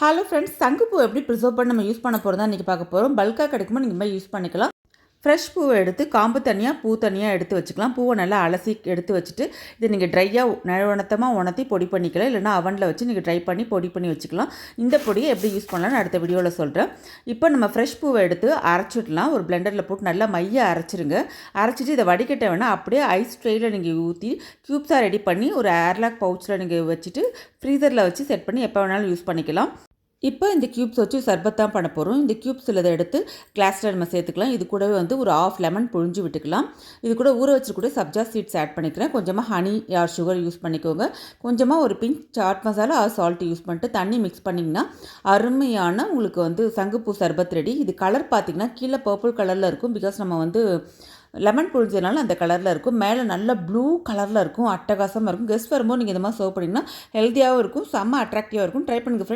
Hello friends, சங்குப்பூ எப்படி preserve பண்ணி நம்ம யூஸ் பண்ண போகிறோம் தான் இன்றைக்கி பார்க்க போகிறோம். பல்காக கிடைக்குமோ நீங்கள் மாதிரி யூஸ் பண்ணிக்கலாம். ஃப்ரெஷ் பூவை எடுத்து காம்பு தனியாக பூ தனியாக எடுத்து வச்சுக்கலாம். பூவை நல்லா அலசி எடுத்து வச்சுட்டு இதை நீங்கள் ட்ரையாக நழுவணத்தமாக உணர்த்தி பொடி பண்ணிக்கலாம். இல்லைனா அவனில் வச்சு நீங்கள் ட்ரை பண்ணி பொடி பண்ணி வச்சுக்கலாம். இந்த பொடியை எப்படி யூஸ் பண்ணலாம்னு அடுத்த வீடியோவில் சொல்கிறேன். இப்போ நம்ம ஃப்ரெஷ் பூவை எடுத்து அரைச்சிடலாம். ஒரு பிளெண்டரில் போட்டு நல்லா மைய அரைச்சிருங்க. அரைச்சிட்டு இதை வடிகட்ட வேணால் அப்படியே ஐஸ் ட்ரேயில் நீங்கள் ஊற்றி க்யூப்ஸாக ரெடி பண்ணி ஒரு ஏர்லாக் பவுச்சில் நீங்கள் வச்சுட்டு ஃப்ரீசரில் வச்சு செட் பண்ணி எப்போ வேணாலும் யூஸ் பண்ணிக்கலாம். இப்போ இந்த க்யூப்ஸ் வச்சு சர்பத் தான் பண்ண போகிறோம். இந்த க்யூப்ஸில் இதை எடுத்து கிளாஸில் நம்ம சேர்த்துக்கலாம். இது கூடவே ஒரு ஆஃப் லெமன் புழிஞ்சு விட்டுக்கலாம். இது கூட ஊற வச்சுக்கூட சப்ஜா சீட்ஸ் ஆட் பண்ணிக்கிறேன். கொஞ்சமாக ஹனி ஆர் சுகர் யூஸ் பண்ணிக்கோங்க. கொஞ்சமாக ஒரு pinch chaat masala or salt use பண்ணிட்டு தண்ணி மிக்ஸ் பண்ணிங்கன்னா அருமையான உங்களுக்கு சங்குப்பூ சர்பத் ரெடி. இது கலர் பார்த்திங்கன்னா கீழே பர்பிள் கலரில் இருக்கும். பிகாஸ் நம்ம லெமன் புழிஞ்சதுனால அந்த கலரில் இருக்கும். மேலே நல்ல ப்ளூ கலரில் இருக்கும். அட்டகாசமாக இருக்கும். கெஸ்ட் வரும்போது நீங்கள் இந்த மாதிரி சர்வ் பண்ணிங்கன்னா ஹெல்த்தியாகவும் இருக்கும், செம்ம அட்ராக்டிவாக இருக்கும். ட்ரை பண்ணுங்கள் ஃப்ரெண்ட்ஸ்.